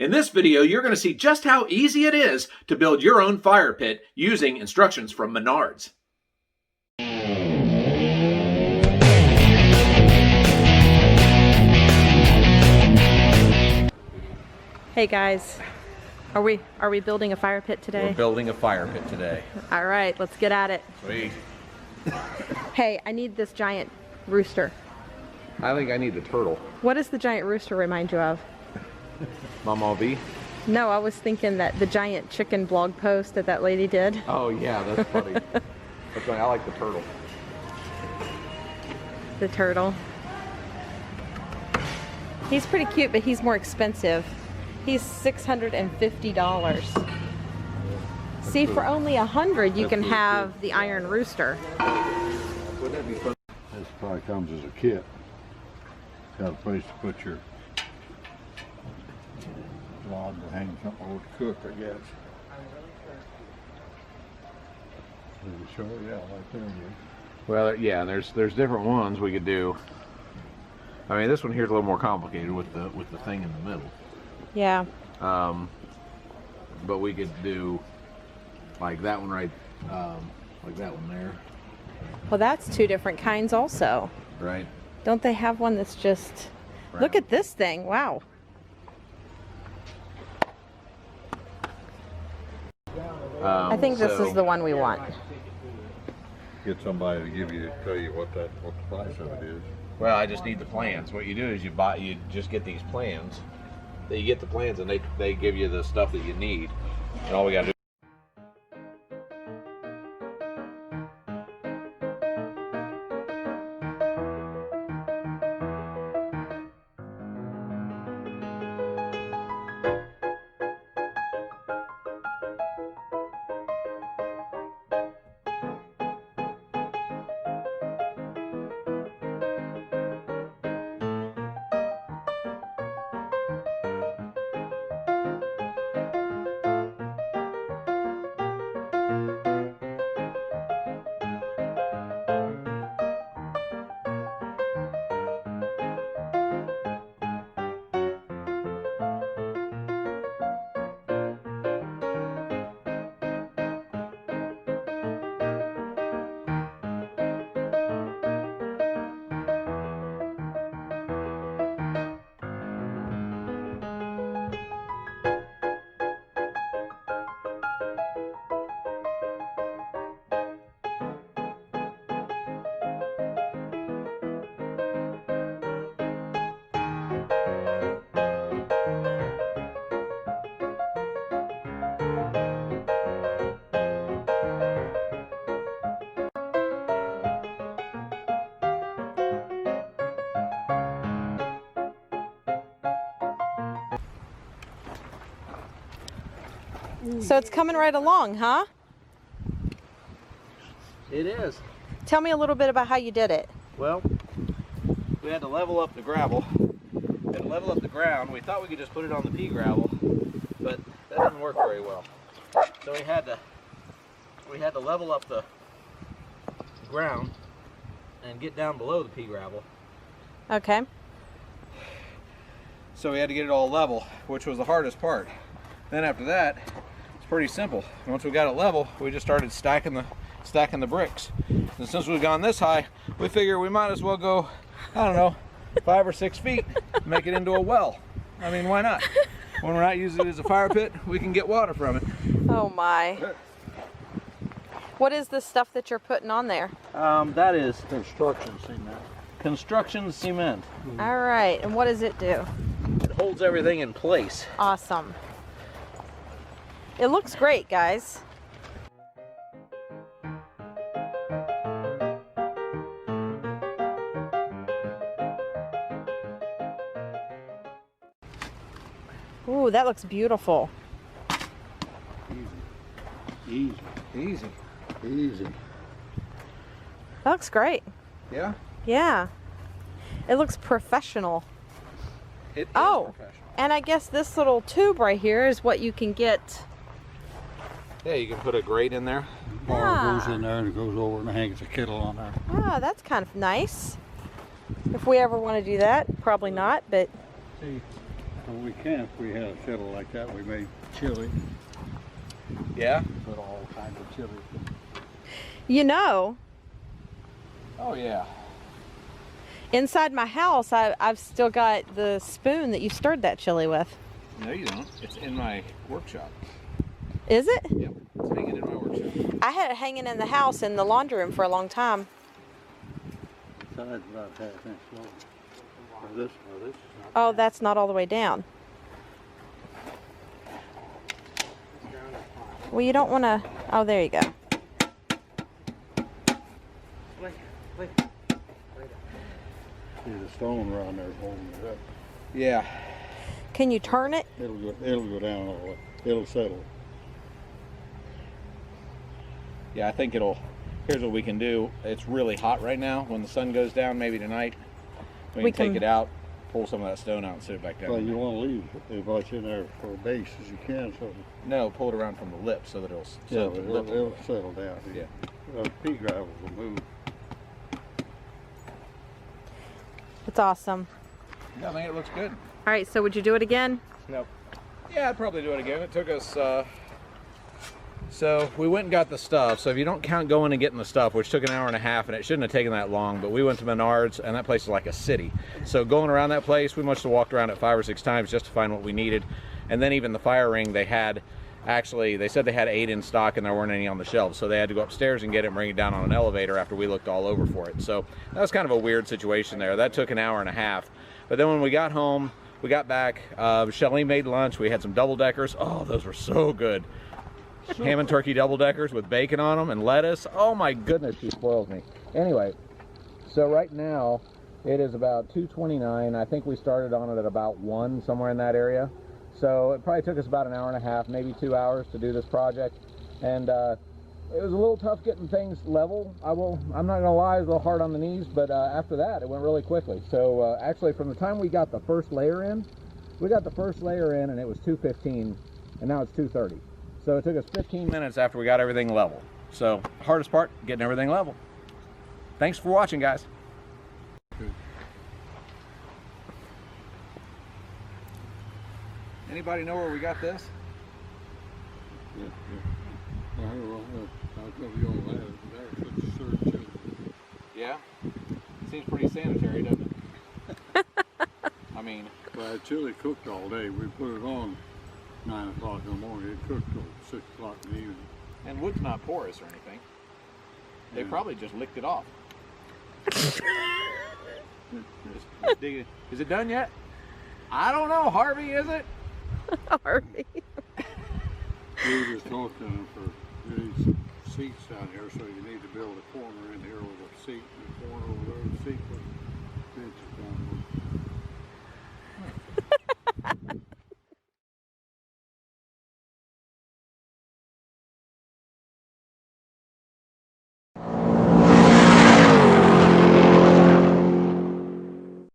In this video, you're going to see just how easy it is to build your own fire pit using instructions from Menards. Hey guys, are we building a fire pit today? We're building a fire pit today. All right, let's get at it. Sweet. Hey, I need this giant rooster. I think I need the turtle. What does the giant rooster remind you of? Mama V? No, I was thinking that the giant chicken blog post that lady did. Oh yeah, that's funny. That's funny. I like the turtle. The turtle. He's pretty cute, but he's more expensive. He's $650. See, for only $100, you can have the iron rooster. Wouldn't that be fun? This probably comes as a kit. Got a place to put your log to hang something over to cook, I guess. Is it short? Yeah, right there. Well, yeah, there's different ones we could do. I mean, this one here's a little more complicated with the thing in the middle. Yeah. But we could do like that one right, like that one there. Well, that's two different kinds also. Right. Don't they have one that's just... Round. Look at this thing. Wow. I think this is the one we want. Get somebody to tell you what the price of it is. Well, I just need the plans. What you do is you just get these plans. You get the plans and they give you the stuff that you need. And all we gotta do. So it's coming right along, huh? It is. Tell me a little bit about how you did it. Well, we had to level up the gravel. We had to level up the ground. We thought we could just put it on the pea gravel, but that didn't work very well. So we had to level up the ground and get down below the pea gravel. Okay. So we had to get it all level, which was the hardest part. Then after that, it's pretty simple. Once we got it level, we just started stacking the bricks. And since we've gone this high, we figure we might as well go, I don't know, 5 or 6 feet, make it into a well. I mean, why not? When we're not using it as a fire pit, we can get water from it. Oh my. What is this stuff that you're putting on there? That is Construction cement. construction cement. All right, and what does it do? It holds everything in place. Awesome. It looks great, guys. Ooh, that looks beautiful. Easy. Easy. Easy. That looks great. Yeah? Yeah. It looks professional. It is Oh, professional. and I guess this little tube right here is what you can get. Yeah, you can put a grate in there. Bar goes in there and it goes over and hangs a kettle on there. Ah, that's kind of nice. If we ever want to do that, probably not, but See, Well, we can, if we had a kettle like that, we made chili, Yeah? put all kinds of chili. You know, Oh, yeah. inside my house, I've still got the spoon that you stirred that chili with. No, you don't. It's in my workshop. Is it? Yep. It's hanging in my workshop. I had it hanging in the house in the laundry room for a long time. Size about half inch long. This is not. Oh, that's not all the way down. Well, you don't want to. Oh, there you go. See the stone around there holding it up. Yeah. Can you turn it? It'll go down all the way. It'll settle. Yeah, I think it'll. Here's what we can do. It's really hot right now. When the sun goes down, maybe tonight, we can take it out, pull some of that stone out, and sit it back down. Well, you want to leave as much in there for a base as you can, so No, pull it around from the lip so that it'll. yeah, So but the lip will- it'll settle down. Yeah. Pea gravel will move. It's awesome. Yeah, I think it looks good. All right, so would you do it again? Yeah, I'd probably do it again. It took us. So we went and got the stuff. So if you don't count going and getting the stuff, which took an hour and a half, and it shouldn't have taken that long, but we went to Menards, and that place is like a city. So going around that place, we must have walked around it 5 or 6 times just to find what we needed. And then even the fire ring, they had, actually, they said they had 8 in stock and there weren't any on the shelves. So they had to go upstairs and get it and bring it down on an elevator after we looked all over for it. So that was kind of a weird situation there. That took an hour and a half. But then when we got home, we got back, Shelly made lunch. We had some double-deckers. Oh, those were so good. Ham and turkey double-deckers with bacon on them and lettuce. Oh my goodness, she spoils me. Anyway, so right now it is about 2:29. I think we started on it at about 1, somewhere in that area. So it probably took us about an hour and a half, maybe 2 hours to do this project. And it was a little tough getting things level. I'm not gonna lie, it was a little hard on the knees, but after that, it went really quickly. So actually, from the time we got the first layer in, and it was 2:15, and now it's 2:30. So it took us 15 minutes after we got everything level. So hardest part, getting everything level. Thanks for watching, guys. Anybody know where we got this? Yeah. I'll go the old ladder. That was such a chili. Yeah? Seems pretty sanitary, doesn't it? I mean, Well, that chili cooked all day. We put it on 9 o'clock in the morning. It cooked till 6 o'clock in the evening. and wood's not porous or anything. They Yeah. probably just licked it off. Is it done yet? I don't know, Harvey, is it? Harvey. We were just talking to them for these seats down here, so you need to build a corner in here with a seat, and a corner over there, the seat with benches down there.